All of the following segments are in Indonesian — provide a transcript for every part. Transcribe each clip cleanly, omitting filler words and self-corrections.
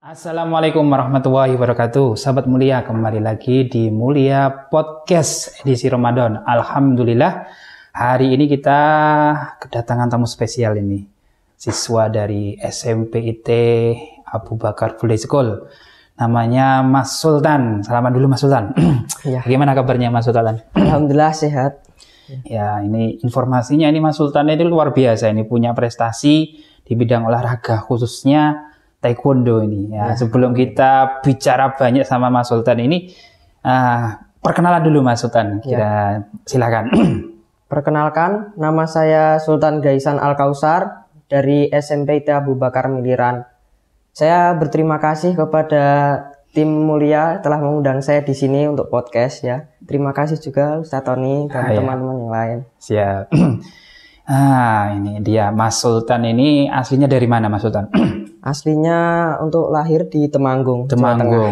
Assalamualaikum warahmatullahi wabarakatuh. Sahabat mulia, kembali lagi di Mulia Podcast edisi Ramadan. Alhamdulillah, hari ini kita kedatangan tamu spesial ini. Siswa dari SMP IT Abu Bakar Full Day School. Namanya Mas Sultan. Salaman dulu Mas Sultan. Ya. Bagaimana kabarnya Mas Sultan? Alhamdulillah sehat. Ya, ini informasinya ini Mas Sultan itu luar biasa. Ini punya prestasi di bidang olahraga, khususnya Taekwondo ini ya. Sebelum kita bicara banyak sama Mas Sultan ini, perkenalan dulu Mas Sultan. Silakan. Perkenalkan, nama saya Sultan Gaisan Al-Kausar dari SMP IT Abu Bakar Miliran. Saya berterima kasih kepada tim Mulia telah mengundang saya di sini untuk podcast ya. Terima kasih juga Ustaz Tony dan teman-teman yang lain. Siap. Ini dia Mas Sultan ini aslinya dari mana Mas Sultan? Aslinya untuk lahir di Temanggung,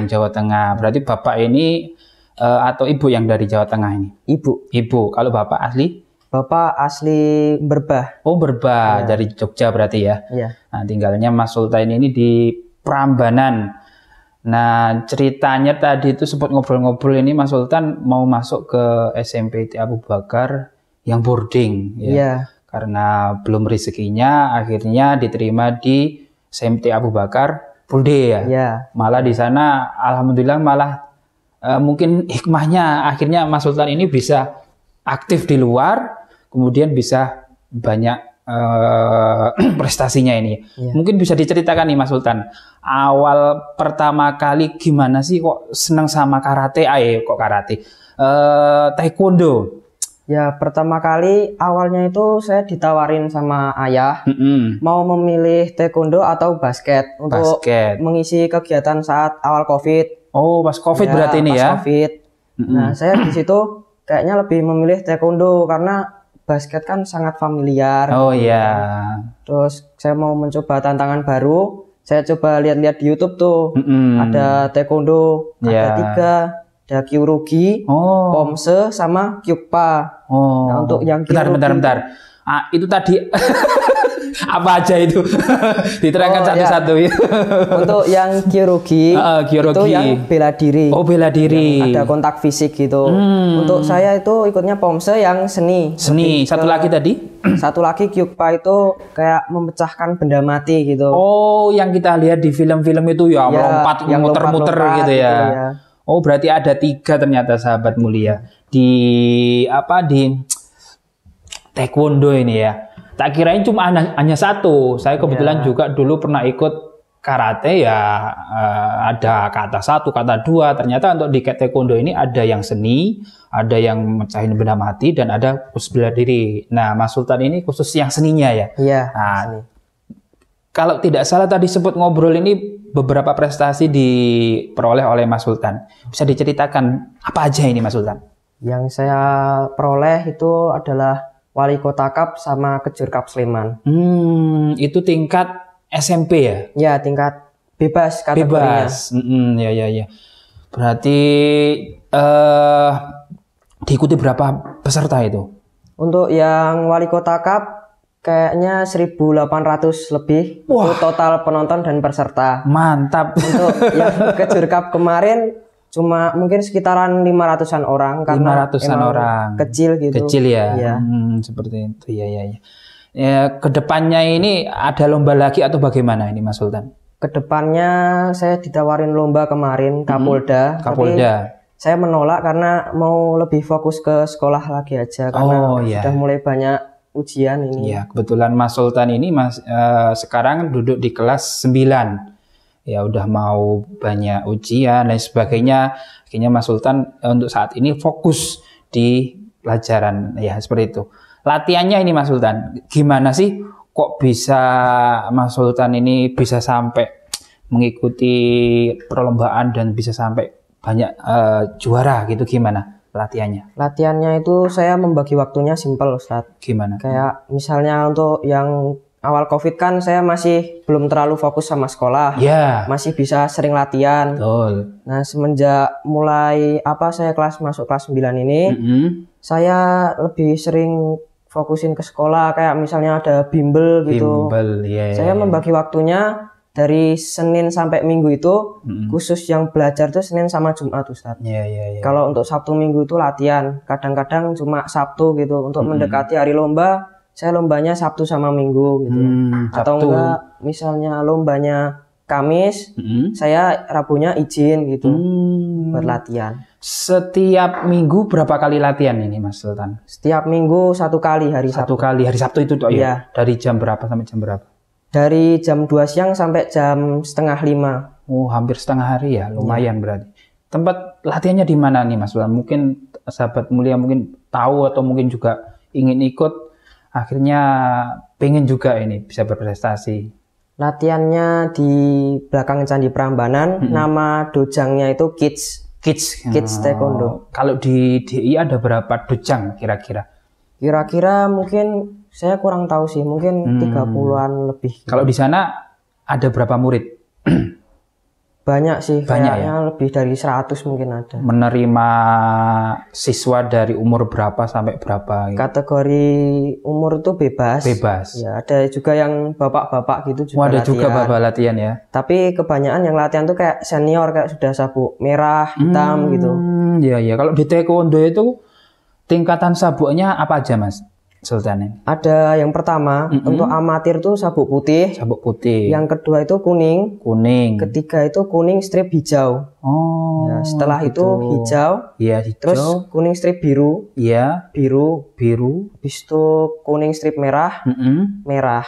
Jawa Tengah. Berarti Bapak ini atau Ibu yang dari Jawa Tengah ini? Ibu. Kalau Bapak asli? Bapak asli Berbah. Oh, Berbah. Ya. Dari Jogja berarti ya? Iya. Nah, tinggalnya Mas Sultan ini di Prambanan. Nah, ceritanya tadi itu sempat ngobrol-ngobrol ini Mas Sultan mau masuk ke SMP IT Abu Bakar yang boarding. Ya. Iya. Karena belum rezekinya, akhirnya diterima di SMP Abu Bakar Full Day ya. Ya. Malah di sana alhamdulillah mungkin hikmahnya akhirnya Mas Sultan ini bisa aktif di luar, kemudian bisa banyak prestasinya ini. Ya. Mungkin bisa diceritakan nih Mas Sultan, awal pertama kali gimana sih kok senang sama karate? Taekwondo. Ya, pertama kali awalnya itu saya ditawarin sama ayah mau memilih taekwondo atau basket untuk mengisi kegiatan saat awal COVID. Oh, pas COVID ya, berarti ini ya? COVID. Nah, saya di situ kayaknya lebih memilih taekwondo karena basket kan sangat familiar. Oh iya. Terus saya mau mencoba tantangan baru. Saya coba lihat-lihat di YouTube tuh. Ada taekwondo, ada 3. Ada Kyorugi, Pomse, sama Kyukpa. Nah, untuk yang Kyorugi... Bentar. Itu tadi apa aja itu? Diterangkan satu-satu. Ya. Untuk yang Kyorugi, itu yang bela diri. Oh, bela diri. Ada kontak fisik gitu. Untuk saya itu ikutnya Pomse yang seni. Satu lagi tadi? Satu lagi Kyukpa itu kayak memecahkan benda mati gitu. Oh, yang kita lihat di film-film itu ya, melompat, muter-muter gitu ya. Oh, berarti ada 3 ternyata sahabat mulia di Taekwondo ini ya. Tak kirain cuma hanya 1. Saya kebetulan juga dulu pernah ikut karate ya, ada kata 1, kata 2. Ternyata untuk di Taekwondo ini ada yang seni, ada yang mecahin benda mati, dan ada khusus bela diri. Nah, Mas Sultan ini khusus yang seninya ya. Iya. Nah, kalau tidak salah tadi sempat ngobrol ini beberapa prestasi diperoleh oleh Mas Sultan. Bisa diceritakan apa aja ini Mas Sultan? Yang saya peroleh itu adalah Wali Kota Cup sama Kejur Cup Sleman. Itu tingkat SMP ya? Ya, tingkat bebas kategorinya. Bebas. Ya. Berarti diikuti berapa peserta itu? Untuk yang Wali Kota Cup kayaknya 1.800 lebih. Wah. Itu total penonton dan peserta. Mantap. Untuk yang Kejur Cup kemarin cuma mungkin sekitaran 500-an orang karena 500-an orang kecil gitu. Kecil ya. Seperti itu ya. Kedepannya ini ada lomba lagi atau bagaimana ini Mas Sultan? Kedepannya saya ditawarin lomba kemarin Kapolda. Tapi saya menolak karena mau lebih fokus ke sekolah lagi aja karena sudah mulai banyak ujian ini. Ya, kebetulan Mas Sultan ini sekarang duduk di kelas 9. Ya, udah mau banyak ujian dan sebagainya. Akhirnya Mas Sultan untuk saat ini fokus di pelajaran ya, seperti itu. Latihannya ini Mas Sultan, gimana sih kok bisa Mas Sultan ini bisa sampai mengikuti perlombaan dan bisa sampai banyak juara gitu, gimana latihannya? Latihannya itu saya membagi waktunya simpel Ustaz. Gimana? Kayak misalnya untuk yang awal COVID kan saya masih belum terlalu fokus sama sekolah. Masih bisa sering latihan. Betul. Nah, semenjak mulai saya masuk kelas 9 ini, saya lebih sering fokusin ke sekolah, kayak misalnya ada bimbel gitu. Saya membagi waktunya dari Senin sampai Minggu itu khusus yang belajar tuh Senin sama Jumat Ustadz. Kalau untuk Sabtu Minggu itu latihan, kadang-kadang cuma Sabtu gitu. Untuk mendekati hari lomba, saya lombanya Sabtu sama Minggu gitu. Atau enggak misalnya lombanya Kamis, saya Rabunya izin gitu buat latihan. Setiap minggu berapa kali latihan ini Mas Sultan? Setiap minggu 1 kali hari Satu Sabtu. kali hari Sabtu itu toh Iya. ya? Dari jam berapa sampai jam berapa? Dari jam 2 siang sampai jam 4:30. Oh, hampir setengah hari ya, lumayan berarti. Tempat latihannya di mana nih Mas Sultan? Mungkin sahabat mulia mungkin tahu atau mungkin juga ingin ikut, akhirnya pengen juga ini bisa berprestasi. Latihannya di belakang Candi Prambanan, nama dojangnya itu Kids Taekwondo. Kalau di DI ada berapa dojang kira-kira? Kira-kira mungkin saya kurang tahu sih, mungkin 30-an lebih. Kalau di sana ada berapa murid? Banyak sih, Banyak kayaknya lebih dari 100 mungkin ada. Menerima siswa dari umur berapa sampai berapa? Gitu? Kategori umur itu bebas. Bebas. Ya, ada juga yang bapak-bapak gitu juga Ada latihan. juga bapak latihan ya. Tapi kebanyakan yang latihan tuh kayak senior, kayak sudah sabuk merah, hitam gitu. Iya ya. Kalau di taekwondo itu tingkatan sabuknya apa aja Mas Sultan? Ada yang pertama untuk amatir tuh sabuk putih. Sabuk putih. Yang kedua itu kuning. Kuning. Ketiga itu kuning strip hijau. Oh. Ya, setelah gitu. itu hijau. Iya hijau. Terus kuning strip biru. Iya. Biru. Habis itu kuning strip merah. Merah.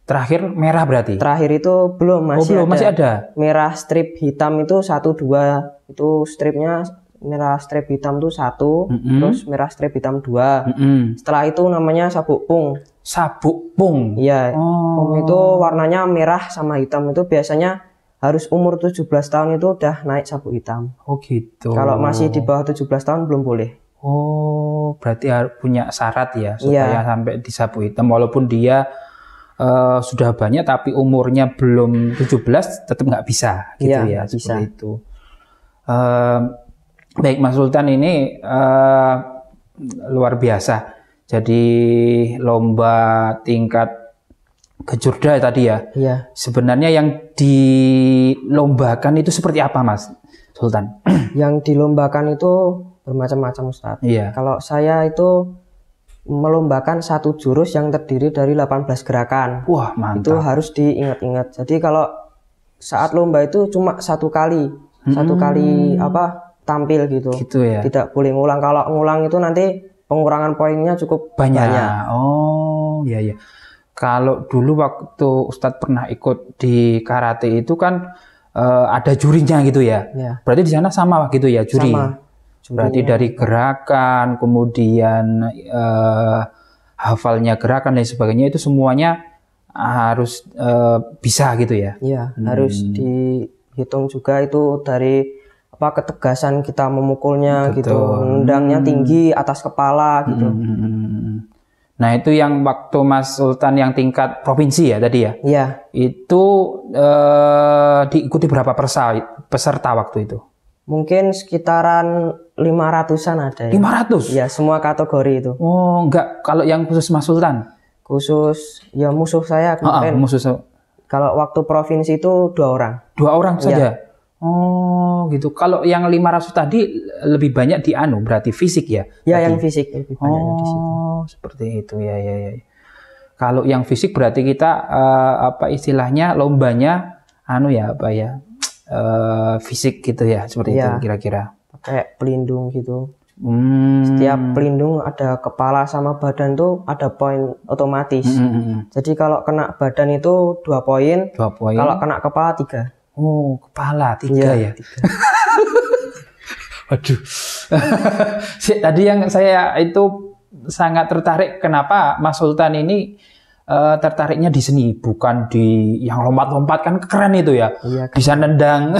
Terakhir merah berarti? Terakhir itu belum, masih ada. Merah strip hitam itu 1, 2. Itu stripnya merah strip hitam tuh 1, terus merah strip hitam 2. Setelah itu namanya sabuk pung. Sabuk pung? Iya. Pung itu warnanya merah sama hitam, itu biasanya harus umur 17 tahun itu udah naik sabuk hitam. Oh gitu. Kalau masih di bawah 17 tahun belum boleh. Oh, berarti harus punya syarat ya supaya sampai di sabuk hitam, walaupun dia sudah banyak tapi umurnya belum 17 tetap nggak bisa gitu ya, seperti itu. Baik Mas Sultan, ini luar biasa. Jadi lomba tingkat kejurda tadi ya. Iya. Sebenarnya yang dilombakan itu seperti apa Mas Sultan? Yang dilombakan itu bermacam-macam Ustadz. Iya. Kalau saya itu melombakan satu jurus yang terdiri dari 18 gerakan. Wah mantap. Itu harus diingat-ingat. Jadi kalau saat lomba itu cuma satu kali tampil gitu. Gitu ya. Tidak boleh ngulang. Kalau ngulang itu nanti pengurangan poinnya cukup banyak. Oh iya. Kalau dulu waktu Ustadz pernah ikut di karate itu kan ada jurinya gitu ya. Berarti di sana sama gitu ya juri. Sama. Berarti dari gerakan, kemudian hafalnya gerakan dan sebagainya itu semuanya harus bisa gitu ya. Iya, harus dihitung juga itu dari ketegasan kita memukulnya gitu, nendangnya tinggi atas kepala gitu. Nah itu yang waktu Mas Sultan yang tingkat provinsi ya tadi ya? Iya. Itu diikuti berapa peserta waktu itu? Mungkin sekitaran 500-an ada ya. 500? Ya, semua kategori itu. Oh enggak, kalau yang khusus Mas Sultan? Khusus ya musuh saya kemarin. Kalau waktu provinsi itu 2 orang. 2 orang saja? Ya. Oh gitu. Kalau yang 500 tadi lebih banyak di berarti fisik ya? Ya, yang fisik lebih banyak di situ. Oh, seperti itu ya. Kalau yang fisik berarti kita istilahnya lombanya fisik gitu ya, seperti itu kira-kira. Pakai pelindung gitu. Setiap pelindung ada kepala sama badan tuh ada poin otomatis. Jadi kalau kena badan itu 2 poin. 2 poin. Kalau kena kepala 3. Oh, kepala 3 ya. 3. Waduh. Tadi yang saya itu sangat tertarik, kenapa Mas Sultan ini tertariknya di seni, bukan di yang lompat-lompat, kan keren itu ya. Iya, kan. Bisa nendang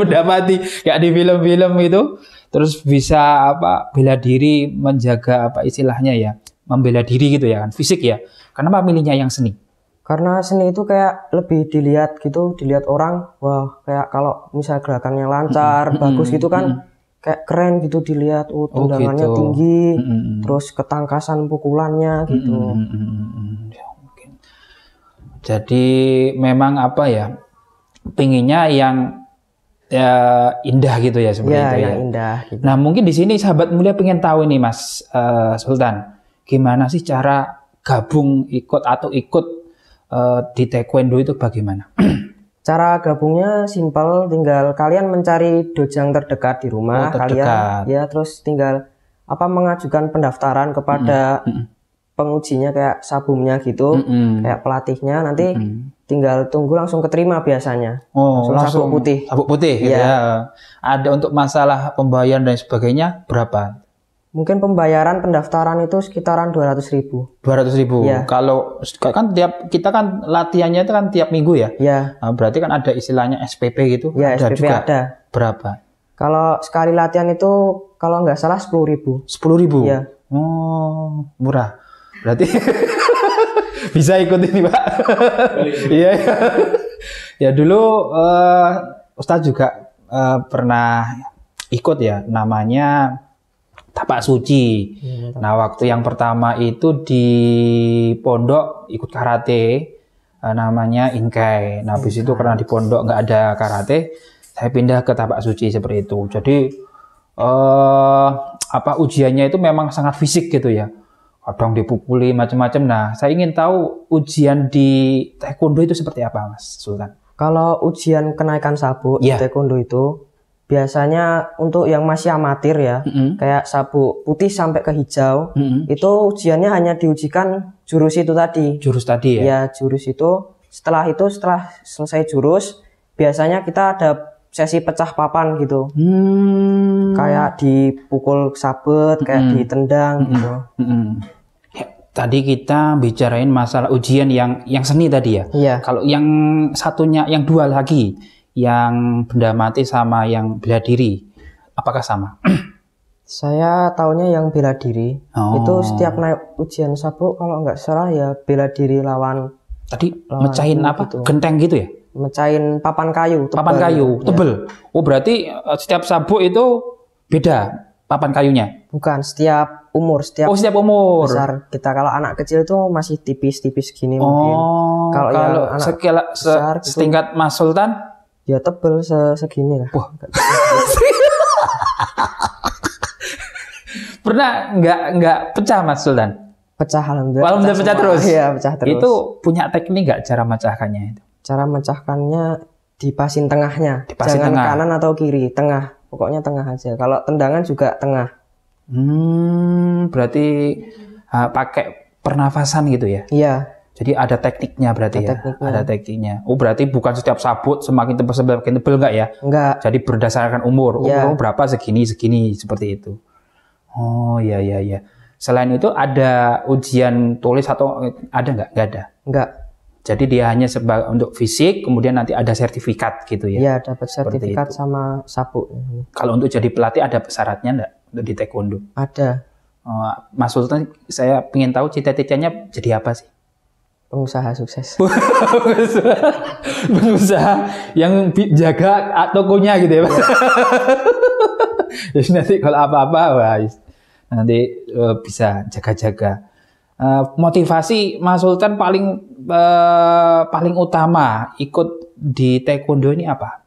udah mati kayak di film-film itu. Terus bisa bela diri, menjaga istilahnya ya, membela diri gitu ya kan, fisik ya. Kenapa milihnya yang seni? Karena seni itu kayak lebih dilihat gitu, dilihat orang, wah kayak kalau misalnya gerakannya lancar, bagus gitu kan, kayak keren gitu dilihat, tendangannya tinggi, terus ketangkasan pukulannya gitu. Jadi memang pengennya yang indah gitu ya seperti itu ya. Yang indah. Gitu. Nah mungkin di sini sahabat mulia pengen tahu nih Mas Sultan, gimana sih cara gabung ikut di taekwondo itu bagaimana? Cara gabungnya simpel, tinggal kalian mencari dojang terdekat di rumah kalian, ya terus tinggal mengajukan pendaftaran kepada pengujinya kayak sabumnya gitu, kayak pelatihnya, nanti tinggal tunggu langsung keterima biasanya. Langsung sabuk putih. Sabuk putih gitu ya. Ada untuk masalah pembayaran dan sebagainya berapa? Mungkin pembayaran pendaftaran itu sekitaran 200.000. 200.000. Ya. Kalau kan kita kan latihannya itu kan tiap minggu ya. Ya. Nah, berarti kan ada istilahnya SPP gitu. Ya, ada SPP juga. ada. Berapa? Kalau sekali latihan itu kalau nggak salah 10.000. 10.000. Ya. Oh, murah. Berarti bisa ikut ini Pak. Iya. Ya dulu Ustadz juga pernah ikut ya, namanya Tapak Suci. Nah waktu yang pertama itu di pondok ikut karate, namanya Inkai. Nah habis itu karena di pondok nggak ada karate, saya pindah ke Tapak Suci seperti itu. Jadi ujiannya itu memang sangat fisik gitu ya. Kadang dipukuli macam-macam. Nah saya ingin tahu ujian di taekwondo itu seperti apa Mas Sultan? Kalau ujian kenaikan sabuk di taekwondo itu biasanya untuk yang masih amatir ya, kayak sabuk putih sampai ke hijau, itu ujiannya hanya diujikan jurus itu tadi. Jurus tadi ya? Ya, jurus itu. Setelah selesai jurus, biasanya kita ada sesi pecah papan gitu. Kayak dipukul sabet, kayak ditendang gitu. Tadi kita bicarain masalah ujian yang seni tadi ya? Iya. Kalau yang satunya, yang dua lagi, yang benda mati sama yang bela diri, apakah sama? Saya taunya yang bela diri. Itu setiap naik ujian sabuk kalau nggak salah ya bela diri lawan. Tadi mecahin apa? Gitu. Genteng gitu ya? Mecahin papan kayu. Papan kayu, tebel. Ya. Oh berarti setiap sabuk itu beda papan kayunya? Bukan, setiap umur. Setiap umur. Besar kita, kalau anak kecil itu masih tipis-tipis gini mungkin. Kalau anak besar, setingkat Mas Sultan? Ya tebel segini lah. Wah. Pernah nggak pecah Mas Sultan? Pecah alhamdulillah. Alhamdulillah pecah terus. Iya, pecah terus. Itu punya teknik nggak cara memecahkannya itu? Cara memecahkannya dipasin tengahnya. Jangan kanan atau kiri, tengah. Pokoknya tengah aja. Kalau tendangan juga tengah. Berarti pakai pernafasan gitu ya? Iya. Jadi ada tekniknya berarti ya? Ada tekniknya. Oh berarti bukan setiap sabut semakin tebal enggak ya? Enggak. Jadi berdasarkan umur. Ya. Umur berapa segini seperti itu. Oh iya. Selain itu ada ujian tulis atau ada nggak? Nggak ada? Enggak. Jadi dia hanya untuk fisik, kemudian nanti ada sertifikat gitu ya? Iya, dapat sertifikat sama sabuk. Kalau untuk jadi pelatih ada syaratnya nggak untuk di taekwondo? Ada. Mas Sultan, saya ingin tahu cita-citanya jadi apa sih? Pengusaha sukses. Pengusaha yang jaga tokonya gitu ya Mas? Jadi nanti kalau apa-apa, nanti bisa jaga-jaga. Motivasi Mas Sultan paling utama ikut di taekwondo ini apa?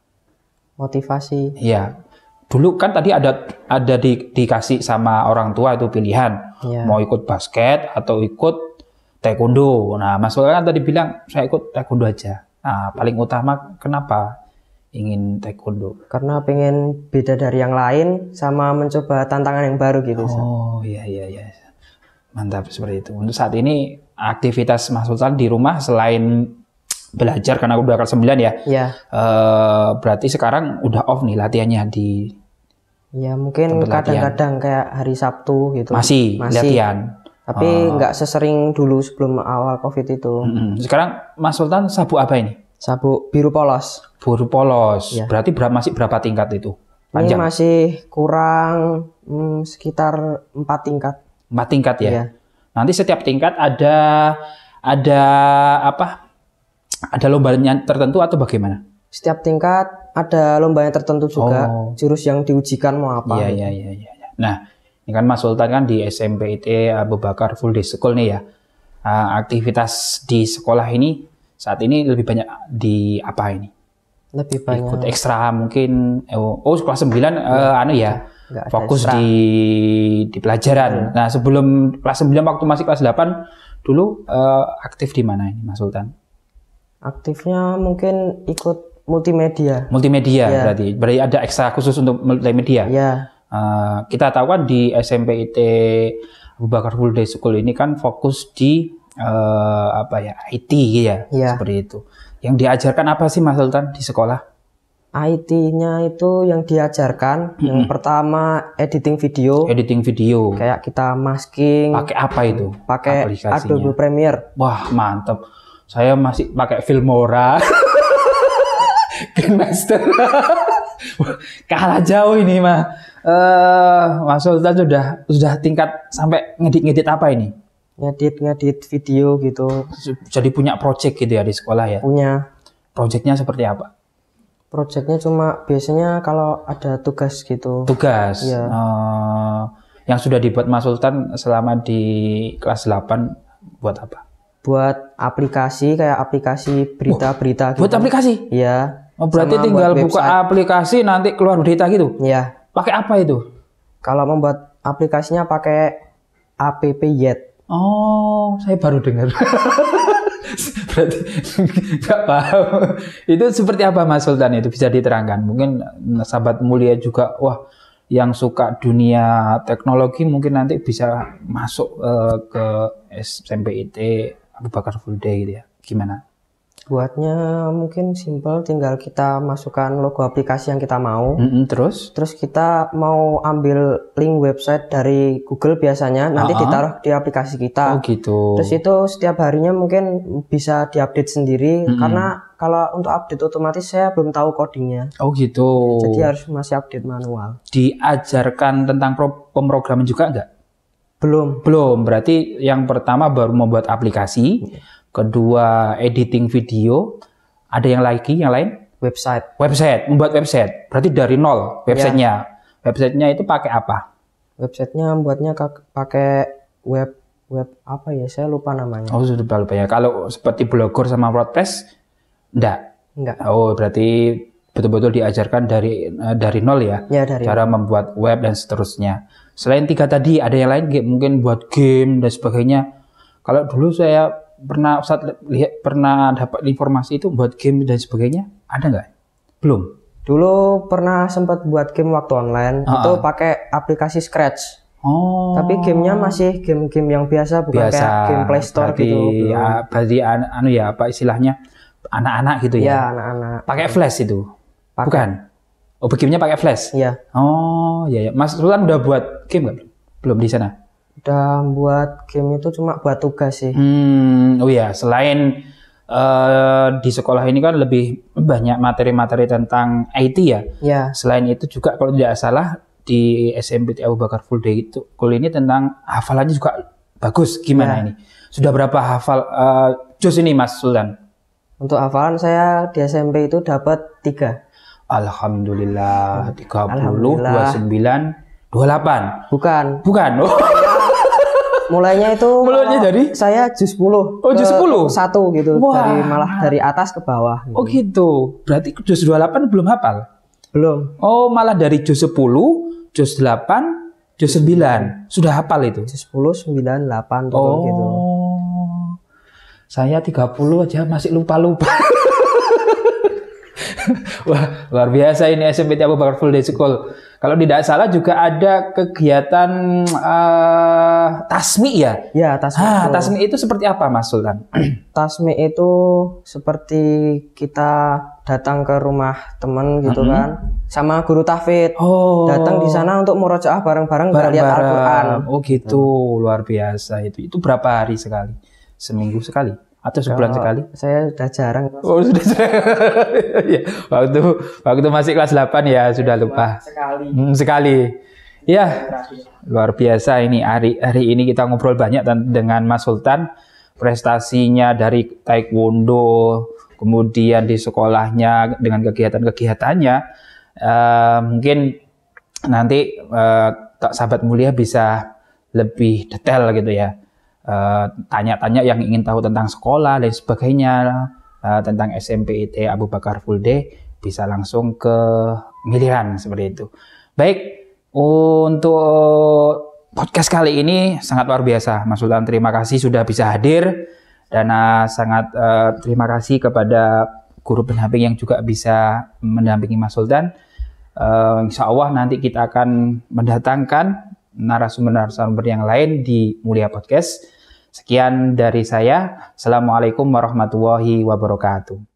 Motivasi. Iya. Dulu kan tadi ada dikasih sama orang tua itu pilihan, mau ikut basket atau ikut taekwondo. Nah, Mas Sultan kan tadi bilang saya ikut taekwondo aja. Nah, paling utama kenapa ingin taekwondo? Karena pengen beda dari yang lain sama mencoba tantangan yang baru gitu. Oh iya. Mantap seperti itu. Untuk saat ini aktivitas Mas Sultan di rumah selain belajar karena udah kelas 9 ya. Iya. Berarti sekarang udah off nih latihannya di. Ya mungkin kadang-kadang kayak hari Sabtu gitu. Masih latihan. Tapi nggak sesering dulu sebelum awal COVID itu. Sekarang Mas Sultan sabuk apa ini? Sabuk biru polos. Biru polos. Ya. Berarti masih berapa tingkat itu? Panjang. Ini masih kurang sekitar 4 tingkat. 4 tingkat ya. Iya. Nanti setiap tingkat ada apa? Ada lombanya tertentu atau bagaimana? Setiap tingkat ada lombanya tertentu juga. Jurus yang diujikan mau apa? Iya. Nah, ini kan Mas Sultan kan di SMP IT Abu Bakar Full Day School nih ya. Aktivitas di sekolah ini saat ini lebih banyak di apa ini? Lebih banyak. Ikut ekstra mungkin kelas 9 anu ya. Nggak ada Fokus ekstra. di pelajaran. Nah, sebelum kelas 9 waktu masih kelas 8 dulu aktif di mana ini Mas Sultan? Aktifnya mungkin ikut multimedia. Multimedia Ya. berarti ada ekstra khusus untuk multimedia. Ya, Kita tahu kan di SMP IT Abu Bakar Full Day School ini kan fokus di IT ya, Ya. seperti itu. Yang diajarkan apa sih Mas Sultan di sekolah? IT-nya itu yang diajarkan yang pertama editing video, Editing video. kayak kita masking, Pakai apa itu? pakai aplikasinya? Adobe Premiere. Wah, mantap. Saya masih pakai Filmora. Grandmaster. Kalah jauh ini mah. Mas Sultan sudah tingkat sampai ngedit-ngedit apa ini? Ngedit video gitu. Jadi punya project gitu ya di sekolah ya. Punya Projectnya seperti apa? projectnya cuma biasanya kalau ada tugas gitu. Tugas. Iya. Yang sudah dibuat Mas Sultan selama di kelas 8 buat apa? Buat aplikasi kayak aplikasi berita-berita gitu. Buat aplikasi? Iya. Oh, berarti Sama tinggal buat buka website. aplikasi nanti keluar berita gitu. Iya. Pakai apa itu? Kalau membuat aplikasinya pakai app Yet. Oh, saya baru dengar. Berarti nggak paham. Itu seperti apa Mas Sultan itu bisa diterangkan? Mungkin sahabat mulia juga, wah, yang suka dunia teknologi mungkin nanti bisa masuk ke SMP IT Abu Bakar Full Day gitu ya. Gimana? Buatnya mungkin simple, tinggal kita masukkan logo aplikasi yang kita mau. Terus? Terus kita mau ambil link website dari Google biasanya, nanti ditaruh di aplikasi Oh kita. gitu. Terus itu setiap harinya mungkin bisa diupdate sendiri, karena kalau untuk update otomatis saya belum tahu codingnya. Oh gitu. Jadi harus masih update manual. Diajarkan tentang pemrograman juga nggak? Belum. Belum. Berarti yang pertama baru membuat aplikasi, kedua editing video, ada yang lain? Website. Website, membuat website. Berarti dari nol websitenya. Websitenya itu pakai apa? Websitenya buatnya pakai web apa ya? Saya lupa namanya. Oh sudah lupa ya. Kalau seperti Blogger sama WordPress, enggak. Oh berarti betul-betul diajarkan dari nol ya. Ya, dari cara membuat web dan seterusnya. Selain 3 tadi, ada yang lain mungkin buat game dan sebagainya. Kalau dulu saya pernah dapat informasi itu buat game dan sebagainya, ada nggak? Belum. Dulu pernah sempat buat game waktu online, itu pakai aplikasi Scratch. Oh. Tapi gamenya masih game-game yang biasa, bukan kayak game Play Store berarti, gitu. Ya, berarti apa istilahnya anak-anak gitu ya? Ya, anak-anak. Pakai flash itu? Bukan. Oh, gamenya pakai flash? Iya. Oh, iya. Mas Sultan udah buat game nggak? Belum di sana? Udah buat game itu cuma buat tugas sih. Oh ya, selain di sekolah ini kan lebih banyak materi-materi tentang IT ya. Ya. Selain itu juga kalau tidak salah di SMP Abu Bakar Full Day itu ini tentang hafalannya juga bagus. Gimana ini? Sudah berapa hafal juz ini Mas Sultan? Untuk hafalan saya di SMP itu dapat 3. Alhamdulillah 30, Alhamdulillah. 29, 28. Bukan. Oh. Mulainya itu dari saya juz 10. Oh, juz 10. 1 gitu. Wah. Dari atas ke bawah gitu. Oh gitu. Berarti juz 28 belum hafal? Belum. Oh, malah dari juz 10, juz 8, juz 9 sudah hafal itu. Juz 10, 9, 8 turun gitu. Saya 30 aja masih lupa-lupa. Wah, luar biasa ini SMP Abu Bakar Full Day School. Kalau tidak salah juga ada kegiatan tasmi ya? Ya, tasmi. Tasmi itu seperti apa Mas Sultan? Tasmi itu seperti kita datang ke rumah teman gitu kan, sama guru tahfidz. Oh. Datang di sana untuk murojaah bareng-bareng lihat Al-Qur'an. Oh gitu, luar biasa itu. Itu berapa hari sekali? Seminggu sekali? Atau sebulan sekali? Saya udah jarang. Oh sudah. Ya, waktu masih kelas 8 ya sudah lupa. Sekali. Ya, luar biasa ini hari ini kita ngobrol banyak dengan Mas Sultan. Prestasinya dari taekwondo, kemudian di sekolahnya dengan kegiatan-kegiatannya. Mungkin nanti sahabat mulia bisa lebih detail gitu ya. Tanya-tanya yang ingin tahu tentang sekolah dan sebagainya, tentang SMP IT Abu Bakar Full Day, bisa langsung ke Miliran seperti itu. Baik, untuk podcast kali ini sangat luar biasa. Mas Sultan, terima kasih sudah bisa hadir, dan sangat terima kasih kepada guru pendamping yang juga bisa mendampingi Mas Sultan. Insya Allah nanti kita akan mendatangkan narasumber-narasumber yang lain di Mulia Podcast. Sekian dari saya. Assalamualaikum warahmatullahi wabarakatuh.